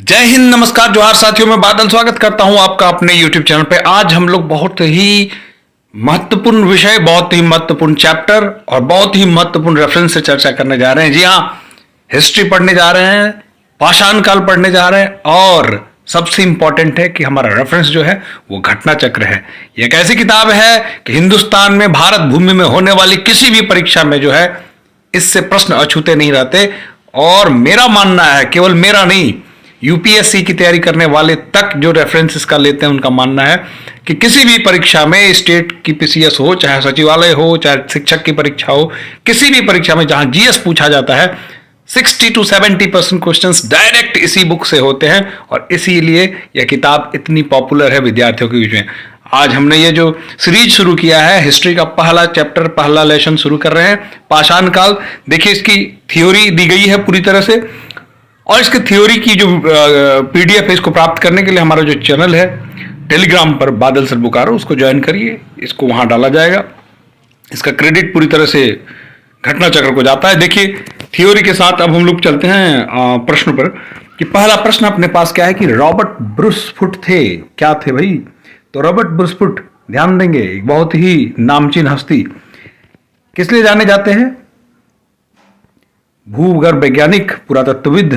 जय हिंद, नमस्कार, जोहार साथियों। मैं बादल स्वागत करता हूं आपका अपने YouTube चैनल पे। आज हम लोग बहुत ही महत्वपूर्ण विषय, बहुत ही महत्वपूर्ण चैप्टर और बहुत ही महत्वपूर्ण रेफरेंस से चर्चा करने जा रहे हैं। जी हाँ, हिस्ट्री पढ़ने जा रहे हैं, पाषाण काल पढ़ने जा रहे हैं और सबसे इंपॉर्टेंट है कि हमारा रेफरेंस जो है वो घटना चक्र है। यह एक ऐसी किताब है कि हिंदुस्तान में, भारत भूमि में होने वाली किसी भी परीक्षा में जो है इससे प्रश्न अछूते नहीं रहते। और मेरा मानना है, केवल मेरा नहीं, यूपीएससी की तैयारी करने वाले तक जो रेफरेंस इसका लेते हैं उनका मानना है कि किसी भी परीक्षा में, स्टेट की पीसीएस हो, चाहे सचिवालय हो, चाहे शिक्षक की परीक्षा हो, किसी भी परीक्षा में जहां जीएस पूछा जाता है 60 to 70% क्वेश्चंस डायरेक्ट इसी बुक से होते हैं। और इसीलिए यह किताब इतनी पॉपुलर है विद्यार्थियों के बीच में। आज हमने ये जो सीरीज शुरू किया है, हिस्ट्री का पहला चैप्टर, पहला लेसन शुरू कर रहे हैं, पाषाण काल। देखिए, इसकी थ्योरी दी गई है पूरी तरह से, और इसके थ्योरी की जो पीडीएफ है, इसको प्राप्त करने के लिए हमारा जो चैनल है टेलीग्राम पर, बादल सर बोकारो, उसको ज्वाइन करिए। इसको वहां डाला जाएगा। इसका क्रेडिट पूरी तरह से घटना चक्र को जाता है। देखिए, थ्योरी के साथ अब हम लोग चलते हैं प्रश्न पर कि पहला प्रश्न अपने पास क्या है कि रॉबर्ट ब्रूसफुट थे। क्या थे भाई? तो रॉबर्ट ब्रूसफुट, ध्यान देंगे, एक बहुत ही नामचीन हस्ती। किस लिए जाने जाते हैं? भूगर्भ वैज्ञानिक, पुरातत्वविद,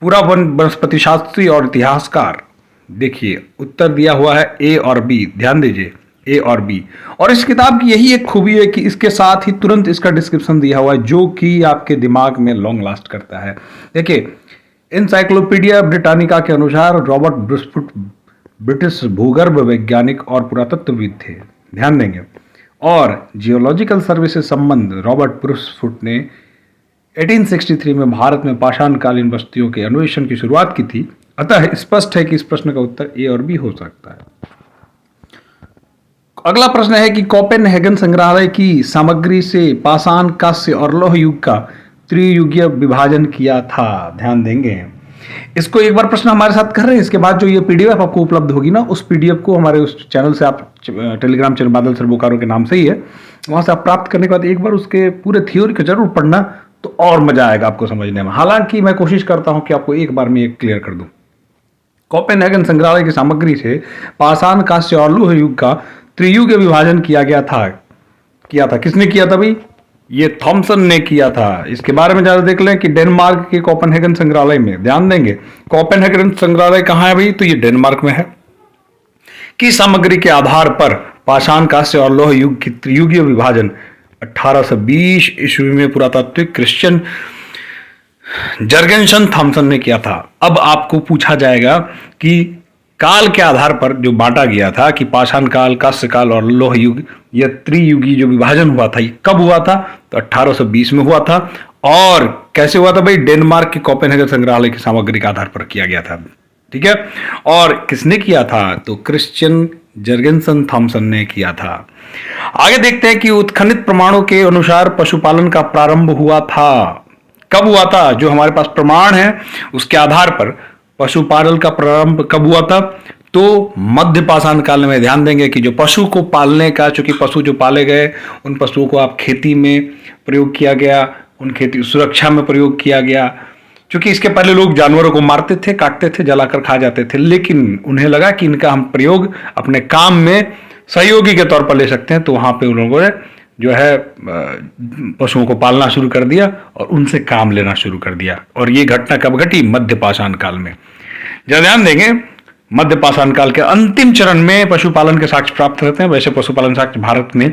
पूरा वनस्पति शास्त्री और इतिहासकार। देखिए, उत्तर दिया हुआ है ए और बी। ध्यान दीजिए, ए और बी। और इस किताब की यही एक खूबी है कि इसके साथ ही तुरंत इसका डिस्क्रिप्शन दिया हुआ है, जो कि आपके दिमाग में लॉन्ग लास्ट करता है। देखिए, एनसाइक्लोपीडिया ब्रिटानिका के अनुसार रॉबर्ट ब्रूसफुट ब्रिटिश भूगर्भ वैज्ञानिक और पुरातत्वविद थे। ध्यान देंगे। और जियोलॉजिकल सर्वे से संबंध रॉबर्ट ब्रूसफुट ने 1863 में भारत में पाषाणकालीन बस्तियों के अन्वेषण की शुरुआत की थी। अतः स्पष्ट है कि इस प्रश्न का उत्तर ए और बी हो सकता है। अगला प्रश्न है कि कोपेनहेगन संग्रहालय की सामग्री से पाषाण, कांस्य और लौह युग का त्रियुगीय विभाजन किया था। ध्यान देंगे। इसको एक बार प्रश्न हमारे साथ कर रहे हैं। इसके बाद जो ये पीडीएफ आपको उपलब्ध होगी ना, उस पीडीएफ को हमारे उस चैनल से, आप टेलीग्राम चैनल बादल सर बोकारो के नाम से ही है, वहां से आप प्राप्त करने के बाद एक बार उसके पूरे थ्योरी को जरूर पढ़ना, तो और मजा आएगा आपको समझने में। हालांकि मैं कोशिश करता हूं कि आपको एक बार में एक क्लियर कर दूं। कोपेनहेगन संग्रहालय की सामग्री से पाषाण, कांस्य और लौह युग का त्रियुगीय विभाजन किया था। किसने किया था भाई? ये थॉमसन ने किया था। इसके बारे में ज्यादा देख लें कि डेनमार्क के कोपेनहेगन संग्रहालय में, ध्यान देंगे, कोपेनहेगन संग्रहालय कहां है भाई? तो ये डेनमार्क में है। की सामग्री के आधार पर पाषाण, कांस्य और लौह युग की त्रियुगीय विभाजन 1820 ईस्वी में पुरातात्विक क्रिश्चियन जर्गेनसन थॉमसन ने किया था। अब आपको पूछा जाएगा कि काल के आधार पर जो बांटा गया था कि पाषाण काल, कांस्य काल और लौह युग, यह त्रियुगी जो विभाजन हुआ था, ये कब हुआ था? तो 1820 में हुआ था। और कैसे हुआ था भाई? डेनमार्क के कोपेनहेगन संग्रहालय की सामग्री के आधार पर किया गया था। ठीक है। और किसने किया था? तो क्रिश्चियन जर्गेनसन थॉमसन ने किया था। आगे देखते हैं कि उत्खनित प्रमाणों के अनुसार पशुपालन का प्रारंभ हुआ था। कब हुआ था? जो हमारे पास प्रमाण है उसके आधार पर पशुपालन का प्रारंभ कब हुआ था? तो मध्य पाषाण काल में। ध्यान देंगे कि जो पशु को पालने का, चूंकि पशु जो पाले गए, उन पशुओं को आप खेती में प्रयोग किया गया, उन खेती सुरक्षा में प्रयोग किया गया। क्योंकि इसके पहले लोग जानवरों को मारते थे, काटते थे, जलाकर खा जाते थे, लेकिन उन्हें लगा कि इनका हम प्रयोग अपने काम में सहयोगी के तौर पर ले सकते हैं, तो वहां पे उन लोगों ने जो है पशुओं को पालना शुरू कर दिया और उनसे काम लेना शुरू कर दिया। और ये घटना कब घटी? मध्य पाषाण काल में। जरा ध्यान देंगे, मध्य पाषाण काल के अंतिम चरण में पशुपालन के साक्ष्य प्राप्त होते हैं। वैसे पशुपालन साक्ष्य भारत में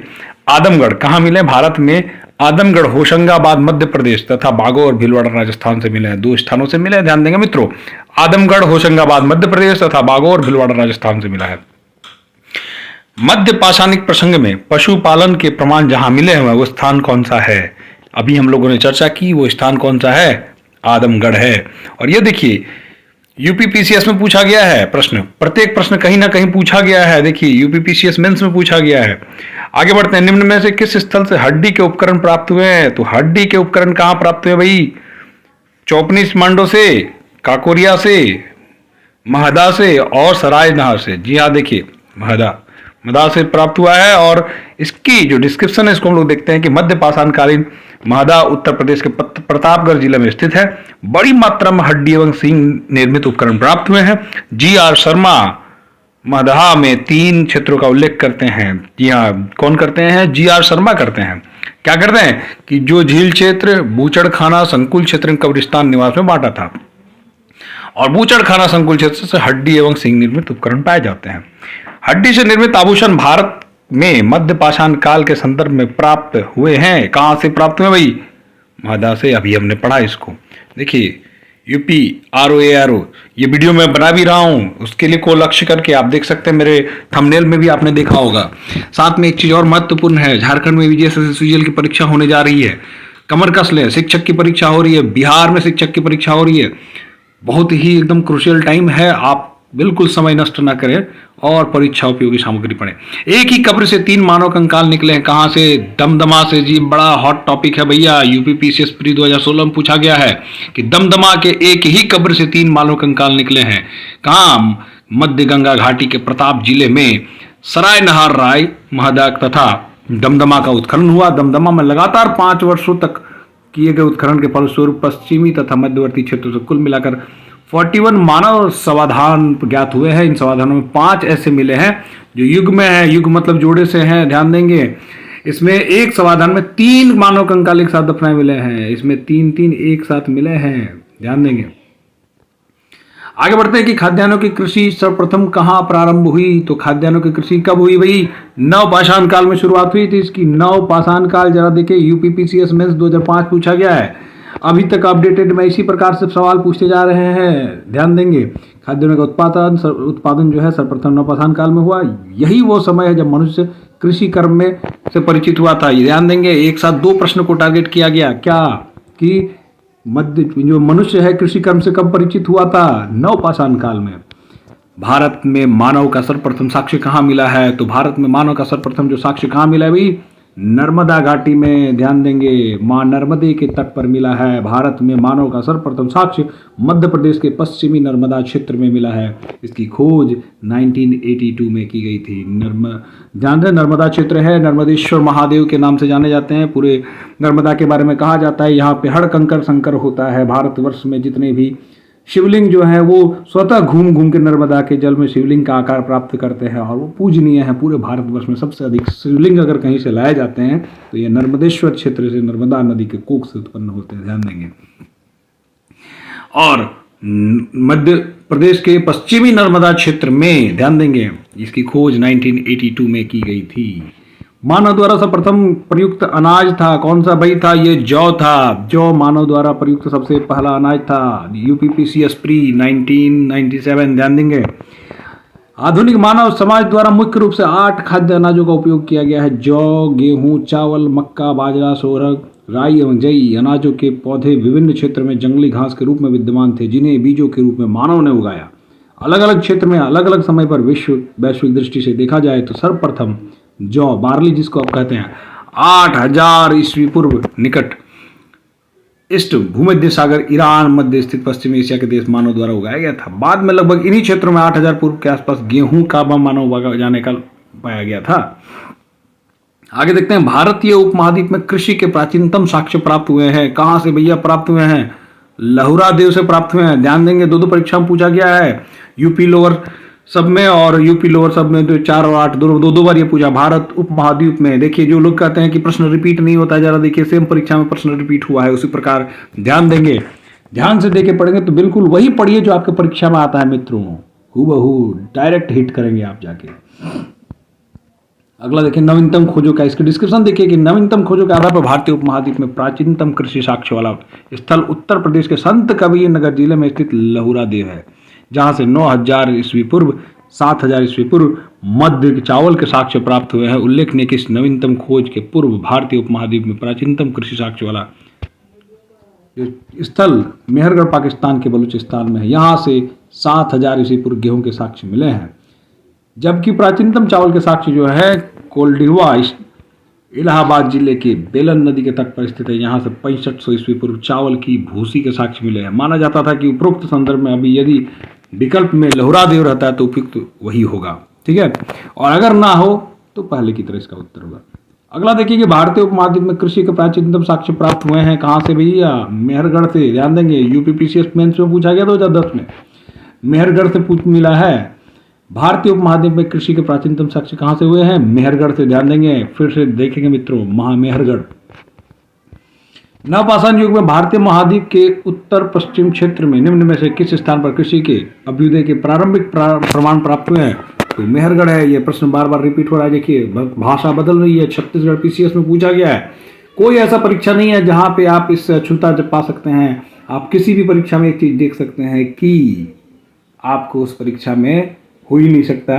आदमगढ़ कहां मिले? भारत में आदमगढ़, होशंगाबाद मध्य प्रदेश तथा बागोर और भीलवाड़ा राजस्थान से मिले हैं। 2 स्थानों से मिले हैं। ध्यान देंगे मित्रों, आदमगढ़, होशंगाबाद मध्य प्रदेश तथा बागोर और भीलवाड़ा राजस्थान से मिला है। मध्य पाषाणिक प्रसंग में पशुपालन के प्रमाण जहां मिले हैं वो स्थान कौन सा है? अभी हम लोगों ने चर्चा की, वो स्थान कौन सा है? आदमगढ़ है। और ये देखिए, यूपीपीसीएस में पूछा गया है प्रश्न, प्रत्येक प्रश्न कहीं ना कहीं पूछा गया है। देखिए, यूपीपीसीएस मेंस में पूछा गया है। आगे बढ़ते हैं। निम्न में से किस स्थल से हड्डी के उपकरण प्राप्त हुए हैं? तो हड्डी के उपकरण कहां प्राप्त हुए भाई? चौपनिस मांडो से, काकोरिया से, महदा से और सराय नहर से। जी हाँ, देखिए, महदा, मदाह से प्राप्त हुआ है। और इसकी जो डिस्क्रिप्शन है इसको हम लोग देखते हैं कि मध्य पाषाणकालीन मदाह उत्तर प्रदेश के प्रतापगढ़ जिले में स्थित है। बड़ी मात्रा में हड्डी एवं सींग निर्मित उपकरण प्राप्त हुए हैं। जी.आर. शर्मा मदाह में 3 क्षेत्रों का उल्लेख करते हैं। जी हाँ, कौन करते हैं? जी.आर. शर्मा करते हैं। क्या करते हैं कि जो झील क्षेत्र, बूचड़खाना, संकुल क्षेत्र, कब्रिस्तान निवास में बांटा था। और बूचड़खाना संकुल क्षेत्र से हड्डी एवं सींग निर्मित उपकरण पाए जाते हैं। हड्डी से निर्मित आभूषण भारत में मध्य पाषाण काल के संदर्भ में प्राप्त हुए हैं। कहां से प्राप्त हुए भाई? मदाह से। अभी हमने पढ़ा इसको। देखिए यूपी ROARO ये वीडियो मैं बना भी रहा हूं, उसके लिए को लक्ष्य करके आप देख सकते हैं, मेरे थंबनेल में भी आपने देखा होगा। साथ में एक चीज और महत्वपूर्ण है, झारखंड में VJSS की परीक्षा होने जा रही है। कमर कस लें, शिक्षक की परीक्षा हो रही है, बिहार में शिक्षक की परीक्षा हो रही है। बहुत ही एकदम क्रूशियल टाइम है, आप बिल्कुल समय नष्ट ना करें और परीक्षा उपयोगी सामग्री पढ़ें। एक ही कब्र से 3 मानव कंकाल निकले हैं। कहां से? दमदमा से। जी बड़ा हॉट टॉपिक है भैया, UPPCS प्री 2016 में पूछा गया है कि दमदमा के एक ही कब्र से 3 मानव कंकाल निकले हैं। कहां? मध्य गंगा घाटी के प्रताप जिले में सराय नहार राय मदाह तथा दमदमा का उत्खनन हुआ। दमदमा में लगातार 5 वर्षों तक किए गए उत्खनन के फलस्वरूप पश्चिमी तथा मध्यवर्ती क्षेत्रों से कुल मिलाकर 41 मानव समाधान ज्ञात हुए हैं। इन समाधानों में 5 ऐसे मिले हैं जो युग में है। युग मतलब जोड़े से हैं, ध्यान देंगे। इसमें एक समाधान में 3 मानव कंकाल एक साथ दफनाए मिले हैं। इसमें 3 एक साथ मिले हैं, ध्यान देंगे। आगे बढ़ते हैं कि खाद्यान्नों की कृषि सर्वप्रथम कहां प्रारंभ हुई? तो खाद्यान्नों की कृषि कब हुई भाई? नव पाषाण काल में शुरुआत हुई थी इसकी। नव पाषाण काल जरा देखिए, UPPCS मेंस 2005 पूछा गया है। अभी तक अपडेटेड में इसी प्रकार से सवाल पूछते जा रहे हैं, ध्यान देंगे। खाद्यान्नों का उत्पादन जो है सर्वप्रथम नव पाषाण काल में हुआ। यही वो समय है जब मनुष्य कृषि कर्म में से परिचित हुआ था। ध्यान देंगे, एक साथ 2 प्रश्न को टारगेट किया गया। क्या कि मध्य जो मनुष्य है कृषि कर्म से कब परिचित हुआ था? नव पाषाण काल में। भारत में मानव का सर्वप्रथम साक्ष्य कहाँ मिला है? तो भारत में मानव का सर्वप्रथम जो साक्ष्य कहाँ मिला है भाई? नर्मदा घाटी में, ध्यान देंगे। मां नर्मदे के तट पर मिला है। भारत में मानव का सर्वप्रथम साक्ष्य मध्य प्रदेश के पश्चिमी नर्मदा क्षेत्र में मिला है। इसकी खोज 1982 में की गई थी। ध्यान दें, नर्मदा क्षेत्र है, नर्मदेश्वर महादेव के नाम से जाने जाते हैं। पूरे नर्मदा के बारे में कहा जाता है यहाँ पे हर कंकर संकर होता है। भारतवर्ष में जितने भी शिवलिंग जो है वो स्वतः घूम घूम के नर्मदा के जल में शिवलिंग का आकार प्राप्त करते हैं और वो पूजनीय है। पूरे भारतवर्ष में सबसे अधिक शिवलिंग अगर कहीं से लाए जाते हैं तो ये नर्मदेश्वर क्षेत्र से, नर्मदा नदी के कोख से उत्पन्न होते हैं, ध्यान देंगे। और मध्य प्रदेश के पश्चिमी नर्मदा क्षेत्र में, ध्यान देंगे, इसकी खोज 1982 में की गई थी। मानव द्वारा सर्वप्रथम प्रयुक्त अनाज था, कौन सा भाई था? ये जौ था। जौ मानव द्वारा प्रयुक्त सबसे पहला अनाज था। UPPCS प्री 1997, ध्यान देंगे। आधुनिक मानव समाज द्वारा मुख्य रूप से 8 खाद्य अनाजों का उपयोग किया गया है। जौ, गेहूं, चावल, मक्का, बाजरा, सोरग, राई एवं जई अनाजों के पौधे विभिन्न क्षेत्र में जंगली घास के रूप में विद्यमान थे, जिन्हें बीजों के रूप में मानव ने उगाया। अलग अलग क्षेत्र में अलग अलग समय पर वैश्विक दृष्टि से देखा जाए तो सर्वप्रथम जौ, बार्ली जिसको आप कहते हैं, 8000 ईस्वी पूर्व निकट ईस्ट भूमध्य सागर, ईरान, मध्य स्थित पश्चिमी एशिया के देश मानव द्वारा उगाया गया था। बाद में लगभग इन्हीं क्षेत्रों में 8000 पूर्व के आसपास गेहूं का मानव उगाने का पाया गया था। आगे देखते हैं, भारतीय उपमहाद्वीप में कृषि के प्राचीनतम साक्ष्य प्राप्त हुए हैं। कहां से भैया प्राप्त हुए हैं? लहुरा देव से प्राप्त हुए हैं। ध्यान देंगे, 2 परीक्षा में पूछा गया है, यूपी लोअर सब में और यूपी लोअर सब में। तो 4 और 8 दो बार ये पूछा। भारत उपमहाद्वीप में, देखिए जो लोग कहते हैं कि प्रश्न रिपीट नहीं होता, जरा देखिए सेम परीक्षा में प्रश्न रिपीट हुआ है, उसी प्रकार ध्यान देंगे, ध्यान से देके पढ़ेंगे तो बिल्कुल वही पढ़िए जो आपके परीक्षा में आता है मित्रों, हूबहू डायरेक्ट हिट करेंगे आप जाके। अगला देखिए, नवीनतम खोजों का, इसके डिस्क्रिप्शन देखिए कि नवीनतम खोजों के आधार पर भारतीय उपमहाद्वीप में प्राचीनतम कृषि साक्ष्य वाला स्थल उत्तर प्रदेश के संत कबीर नगर जिले में स्थित लहुरा देव है, जहां से 9000 ईस्वी पूर्व 7000 ईस्वी पूर्व मध्य चावल के साक्ष्य प्राप्त हुए हैं। उल्लेखनीय कि इस नवीनतम खोज के पूर्व भारतीय उपमहाद्वीप में प्राचीनतम कृषि साक्ष्य वाला स्थल मेहरगढ़ पाकिस्तान के बलूचिस्तान में है। यहाँ से 7000 ईस्वी पूर्व गेहूं के साक्ष्य मिले हैं, जबकि प्राचीनतम चावल के साक्ष्य जो है कोल्डिवा इलाहाबाद जिले के बेलन नदी के तट पर स्थित है। यहाँ से 6500 ईस्वी पूर्व चावल की भूसी के साक्ष्य मिले हैं। माना जाता था कि उपरोक्त संदर्भ में अभी यदि विकल्प में लहुरा देव रहता है तो उपयुक्त वही होगा। ठीक है, और अगर ना हो तो पहले की तरह इसका उत्तर होगा। अगला देखिए कि भारतीय उपमहाद्वीप में कृषि के प्राचीनतम साक्ष्य प्राप्त हुए हैं कहाँ से भैया? मेहरगढ़ से। ध्यान देंगे, यूपीपीसीएस मेंस में पूछा गया 2010 में, मेहरगढ़ से पूछ मिला है। भारतीय उपमहाद्वीप में कृषि के प्राचीनतम साक्ष्य कहाँ से हुए हैं? मेहरगढ़ से। ध्यान देंगे, फिर से देखेंगे मित्रों, मेहरगढ़। नवपाषाण युग में भारतीय महाद्वीप के उत्तर पश्चिम क्षेत्र में निम्न में से किस स्थान पर कृषि के अभ्युदय के प्रारंभिक प्रमाण प्राप्त हुए हैं? तो मेहरगढ़ है। ये प्रश्न बार बार रिपीट हो रहा है, देखिए भाषा बदल रही है। छत्तीसगढ़ पीसीएस में पूछा गया है। कोई ऐसा परीक्षा नहीं है जहां पे आप इस अछूता पा सकते हैं। आप किसी भी परीक्षा में एक चीज देख सकते हैं कि आपको उस परीक्षा में हो ही नहीं सकता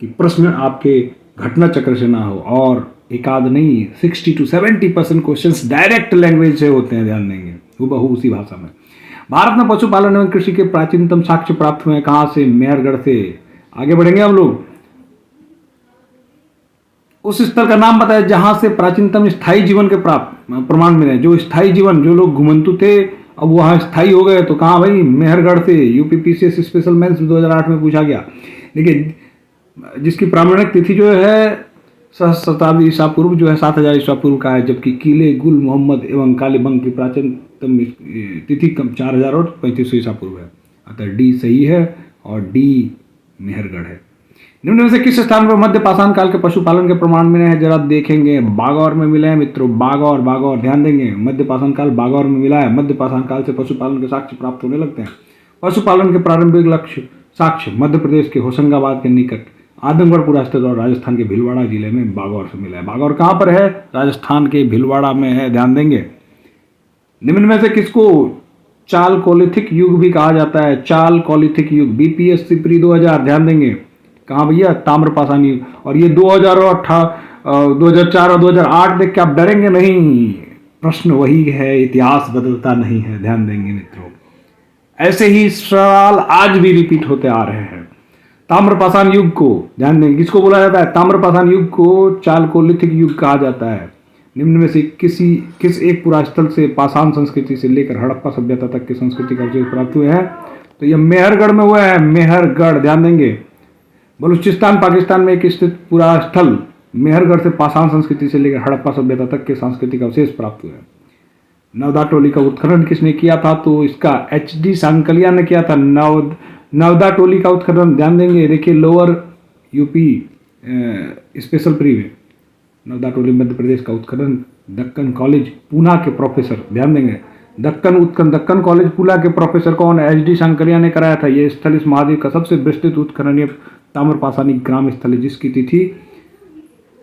कि प्रश्न आपके घटना चक्र से ना हो, और एक आध नहीं 60 to 70% क्वेश्चंस डायरेक्ट लैंग्वेज से होते हैं। ध्यान देंगे, हुबहू उसी भाषा में। भारत में पशुपालन एवं कृषि के प्राचीनतम साक्ष्य प्राप्त हुए हैं कहां से? मेहरगढ़ से। आगे बढ़ेंगे हम लोग। उस स्थल का नाम बताया जहां से प्राचीनतम स्थायी जीवन के प्राप्त प्रमाण मिले। जो स्थायी जीवन, जो लोग घुमंतु थे अब वहां स्थायी हो गए, तो कहां भाई? मेहरगढ़ से। यूपीपीसीएस स्पेशल मेंस 2008 में पूछा गया। देखिए, जिसकी प्रामाणिक तिथि जो है शताब्दी ईसा पूर्व जो है 7000 ईसा पूर्व का है, जबकि किले गुल मोहम्मद एवं कालीबंग की प्राचीनतम तिथि 4000 और 3500 ईसा पूर्व है। अतः डी सही है और डी मेहरगढ़ है। निम्न में से किस स्थान पर मध्य पाषाण काल के पशुपालन के प्रमाण मिले हैं? जरा देखेंगे, बागौर में मिले हैं मित्रों। बागौर ध्यान देंगे, मध्य पाषाण काल बागौर में मिला है। मध्य पाषाण काल से पशुपालन के साक्ष्य प्राप्त होने लगते हैं। पशुपालन के प्रारंभिक लक्ष्य साक्ष्य मध्य प्रदेश के होशंगाबाद के निकट आदमगढ़ स्थित और राजस्थान के भीलवाड़ा जिले में बागौर से मिला है। बागौर कहाँ पर है? राजस्थान के भीलवाड़ा में है। ध्यान देंगे। निम्न में से किसको चालकोलिथिक युग भी कहा जाता है? चालकोलिथिक युग, बीपीएससी प्री 2000। ध्यान देंगे, कहाँ भैया? ताम्रपाषाण युग। और ये 2004 और 2008 देख के आप डरेंगे नहीं, प्रश्न वही है, इतिहास बदलता नहीं है। ध्यान देंगे मित्रों, ऐसे ही सवाल आज भी रिपीट होते आ रहे हैं। ताम्रपाषाण युग को ध्यान देंगे, किसको बोला जाता है? ताम्रपाषाण युग को चालकोलिथिक युग कहा जाता है। निम्न में से किस एक पुरास्थल से पाषाण संस्कृति से लेकर हड़प्पा सभ्यता तक की संस्कृति का अवशेष प्राप्त हुए हैं? तो यह मेहरगढ़ में हुआ है। मेहरगढ़। ध्यान देंगे, बलूचिस्तान पाकिस्तान में एक स्थित पुरास्थल मेहरगढ़ से पाषाण संस्कृति से लेकर हड़प्पा सभ्यता तक के सांस्कृतिक अवशेष प्राप्त हुए हैं। नवदा टोली का उत्खनन किसने किया था? तो इसका HD सांकलिया ने किया था। नवदा टोली का उत्खनन ध्यान देंगे, देखिए लोअर यूपी स्पेशल प्री में नवदा टोली मध्य प्रदेश का उत्खनन दक्कन कॉलेज पूना के प्रोफेसर। ध्यान देंगे, दक्कन कॉलेज पूना के प्रोफेसर कौन है? HD सांकलिया ने कराया था। यह स्थल इस महाद्वीप का सबसे विस्तृत उत्खननीय ताम्रपाषाणी ग्राम स्थल है, जिसकी तिथि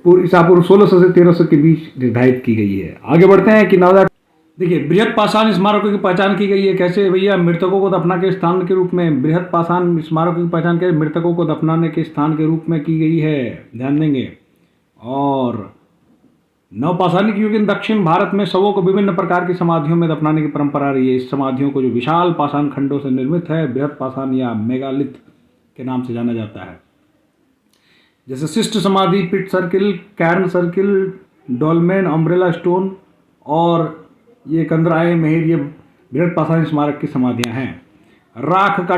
ईसा पूर्व 1600 से 1300 के बीच निर्धारित की गई है। आगे बढ़ते हैं कि नवदा। देखिए, बृहद पाषाण स्मारकों की पहचान की गई है कैसे भैया? मृतकों को दफना के स्थान के रूप में। बृहद पाषाण स्मारकों की पहचान कैसे? मृतकों को दफनाने के स्थान के रूप में की गई है। ध्यान देंगे। और नवपाषाणिक युग इन दक्षिण भारत में शवों को विभिन्न प्रकार की समाधियों में दफनाने की परंपरा रही है। इस समाधियों को जो विशाल पाषाण खंडों से निर्मित है, बृहद पाषाण या मेगालिथ के नाम से जाना जाता है। जैसे शिष्ट समाधि, pit circle, cairn circle, dolmen, umbrella stone और ये कंदराए मेहर, ये बृहद पाषाण स्मारक की समाधियां हैं। राख का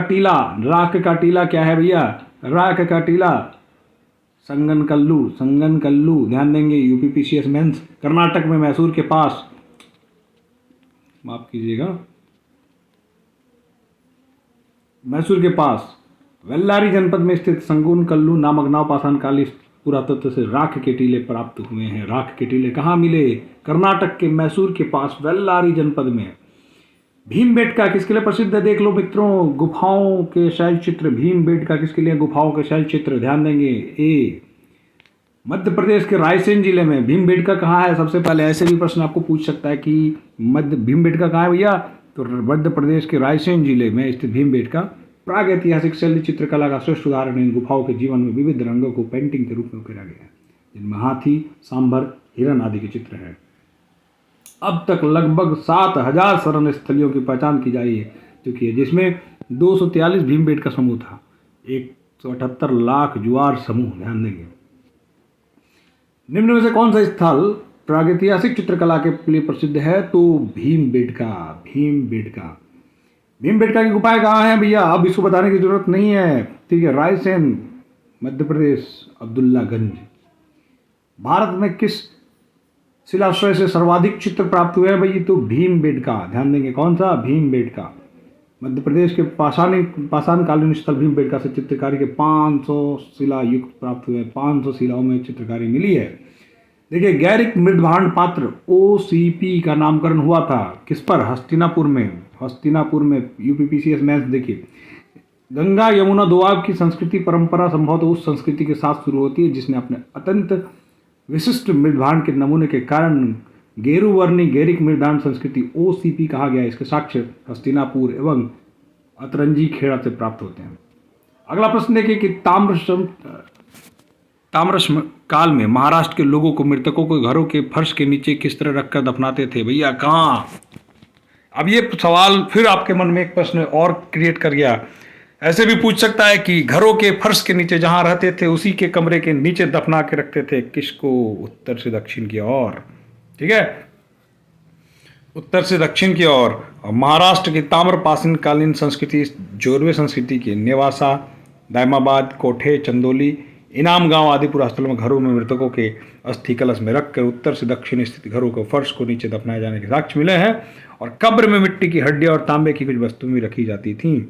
टीला क्या है भैया? राख का टीला संगनकल्लू। ध्यान देंगे, यूपीपीसीएस मेंस कर्नाटक में मैसूर के पास, माफ कीजिएगा, मैसूर के पास वेल्लारी जनपद में स्थित संगनकल्लू नामक नवपाषाण कालीन पुरातत्व से राख के टीले प्राप्त हुए हैं। राख के टीले कहाँ मिले? कर्नाटक के मैसूर के पास वेल्लारी जनपद में। भीमबेटका किसके लिए प्रसिद्ध है? देख लो मित्रों, गुफाओं के शैल चित्र। भीमबेटका किसके लिए? गुफाओं के शैल चित्र। ध्यान देंगे। ए मध्य प्रदेश के रायसेन जिले में भीमबेटका कहाँ है? सबसे पहले ऐसे भी प्रश्न आपको पूछ सकता है कि भीमबेटका कहाँ है भैया? तो मध्य प्रदेश के रायसेन जिले में स्थित भीमबेटका प्राग ऐतिहासिक शैली चित्रकला का श्रेष्ठ उदाहरण है। इन गुफाओं के जीवन में विविध रंगों को पेंटिंग के रूप में उकेरा गया है, जिनमें हाथी, सांभर, हिरण आदि के चित्र हैं। अब तक लगभग 7000 शरण स्थलियों की पहचान की जा चुकी है, जिसमें 243 भीमबेटका समूह था, 178 लाख जुआर समूह। ध्यान देंगे। निम्न में से कौन सा स्थल प्रागैतिहासिक चित्रकला के लिए प्रसिद्ध है? तो भीमबेटका की गुफाएं कहाँ हैं भैया? अब इसको बताने की जरूरत नहीं है, ठीक है। रायसेन मध्य प्रदेश अब्दुल्लागंज। भारत में किस शिलाश्रय से सर्वाधिक चित्र प्राप्त हुए हैं भाई? तो भीमबेटका। ध्यान देंगे, कौन सा? भीमबेटका। मध्य प्रदेश के पाषाणकालीन स्थल भीमबेटका से चित्रकारी के 500 शिला युक्त प्राप्त हुए। 500 शिलाओं में चित्रकारी मिली है। देखिए, गैरिक मृदभांड पात्र OCP का नामकरण हुआ था किस पर? हस्तिनापुर में। UPPCS मैथ्स देखिए, गंगा यमुना दोआब की संस्कृति परंपरा संभवतः उस संस्कृति के साथ शुरू होती है जिसने अपने अत्यंत विशिष्ट मृदभांड के नमूने के कारण गेरुवर्णी गैरिक मृदभांड संस्कृति OCP कहा गया। इसके साक्ष्य हस्तिनापुर एवं अतरंजी खेड़ा से प्राप्त होते हैं। अगला प्रश्न देखिए कि ताम्रश काल में महाराष्ट्र के लोगों को मृतकों को घरों के फर्श के नीचे किस तरह रखकर दफनाते थे? भैया कहाँ? अब ये सवाल फिर आपके मन में एक प्रश्न और क्रिएट कर गया। ऐसे भी पूछ सकता है कि घरों के फर्श के नीचे जहां रहते थे उसी के कमरे के नीचे दफना के रखते थे। किसको? उत्तर से दक्षिण की ओर। ठीक है, उत्तर से दक्षिण की ओर। महाराष्ट्र की ताम्रपाषाणकालीन संस्कृति जोरवे संस्कृति के नेवासा, दायमाबाद, कोठे, चंदोली, इनाम गांव आदि पूरा स्थल में घरों में मृतकों के अस्थि कलश में रखकर उत्तर से दक्षिण स्थित घरों को फर्श को नीचे दफनाए जाने के साक्ष्य मिले हैं। और कब्र में मिट्टी की हड्डियां और तांबे की कुछ वस्तुएं भी रखी जाती थीं।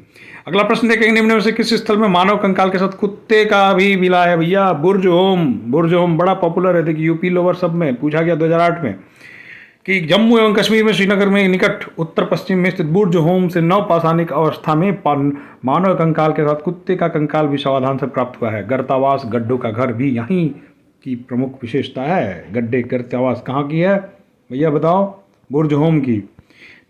अगला प्रश्न देखेंगे, निम्न में से किस स्थल में मानव कंकाल के साथ कुत्ते का भी मिला है? भैया बुर्ज होम बड़ा पॉपुलर है। देखिए, यूपी लोअर सब में पूछा गया 2008 में कि जम्मू एवं कश्मीर में श्रीनगर में निकट उत्तर पश्चिम में स्थित बुर्ज होम से नवपाषाणिक अवस्था में मानव कंकाल के साथ कुत्ते का कंकाल भी सावधान से प्राप्त हुआ है। गर्तावास गड्ढों का घर भी यहीं की प्रमुख विशेषता है। गड्ढे गर्तावास कहाँ की है भैया बताओ? बुर्ज होम की।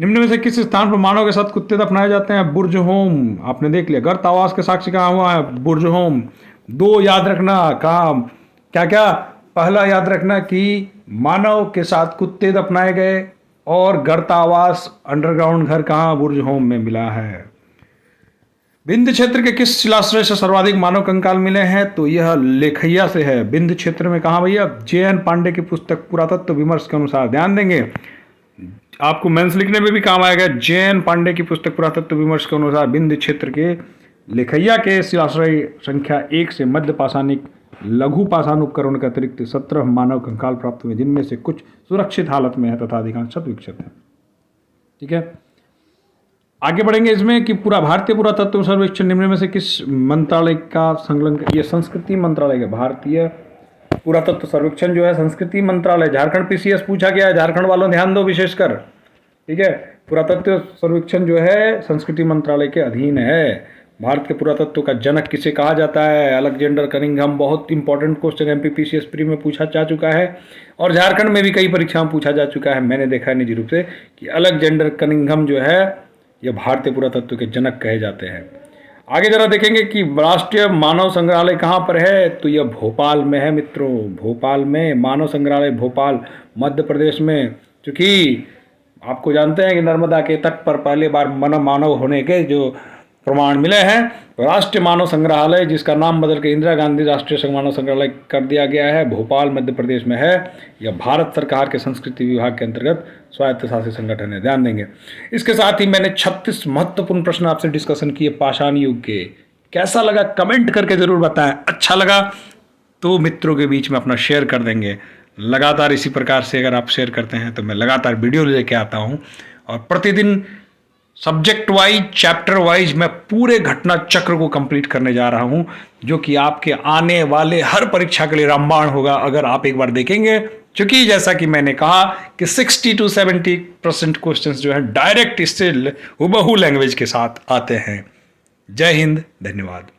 निम्न में से किस स्थान पर मानव के साथ कुत्ते दफनाए जाते हैं? बुर्ज होम। आपने देख लिया। गर्तावास के साक्ष्य कहाँ हुआ है? बुर्ज होम। 2 याद रखना। कहाँ क्या क्या? पहला याद रखना कि मानव के साथ कुत्ते दफनाए गए, और गर्तावास अंडरग्राउंड घर कहाँ? बुर्ज होम में मिला है। विंध्य क्षेत्र के किस शिलाश्रय से सर्वाधिक मानव कंकाल मिले हैं? तो यह लेखैया से है। विंध्य क्षेत्र में कहाँ भैया? JN पांडे की पुस्तक पुरातत्व विमर्श के अनुसार। ध्यान देंगे, आपको मेंस लिखने में भी काम आएगा। JN पांडे की पुस्तक पुरातत्व विमर्श के अनुसार विंध्य क्षेत्र के लेखैया के शिलाश्रय संख्या 1 से मध्य पाषाणिक लघु पाषाण उपकरण के अतिरिक्त 17 मानव कंकाल प्राप्त हुए, जिनमें से कुछ सुरक्षित हालत में है तथा अधिकांश क्षत विक्षत है। ठीक है, आगे बढ़ेंगे इसमें कि पूरा भारतीय पुरातत्व सर्वेक्षण निम्न में से किस मंत्रालय का संलग्न? ये संस्कृति मंत्रालय का भारतीय पुरातत्व सर्वेक्षण जो है संस्कृति मंत्रालय। झारखंड PCS पूछा गया है, झारखंड वालों ध्यान दो विशेषकर। ठीक है, पुरातत्व सर्वेक्षण जो है संस्कृति मंत्रालय के अधीन है। भारत के पुरातत्व का जनक किसे कहा जाता है? Alexander Cunningham. बहुत इंपॉर्टेंट क्वेश्चन MPPCS प्री में पूछा जा चुका है और झारखंड में भी कई परीक्षाओं में पूछा जा चुका है। मैंने देखा है निजी रूप से कि अलेक्जेंडर कनिंघम जो है ये भारतीय पुरातत्व के जनक कहे जाते हैं। आगे जरा देखेंगे कि राष्ट्रीय मानव संग्रहालय कहाँ पर है? तो यह भोपाल में है मित्रों। भोपाल में मानव संग्रहालय, भोपाल मध्य प्रदेश में। क्योंकि आपको जानते हैं कि नर्मदा के तट पर पहली बार मानव होने के जो प्रमाण मिले हैं, तो राष्ट्रीय मानव संग्रहालय जिसका नाम बदल के इंदिरा गांधी राष्ट्रीय मानव संग्रहालय कर दिया गया है, भोपाल मध्य प्रदेश में है। यह भारत सरकार के संस्कृति विभाग के अंतर्गत स्वायत्तशासित संगठन है। ध्यान देंगे। इसके साथ ही मैंने 36 महत्वपूर्ण प्रश्न आपसे डिस्कशन किए पाषाण युग के। कैसा लगा कमेंट करके जरूर बताएं। अच्छा लगा तो मित्रों के बीच में अपना शेयर कर देंगे। लगातार इसी प्रकार से अगर आप शेयर करते हैं तो मैं लगातार वीडियो लेके आता हूँ और प्रतिदिन सब्जेक्ट वाइज चैप्टर वाइज मैं पूरे घटना चक्र को कंप्लीट करने जा रहा हूं, जो कि आपके आने वाले हर परीक्षा के लिए रामबाण होगा अगर आप एक बार देखेंगे। क्योंकि जैसा कि मैंने कहा कि 60 to 70% क्वेश्चंस जो है डायरेक्ट इससे हुबहू लैंग्वेज के साथ आते हैं। जय हिंद, धन्यवाद।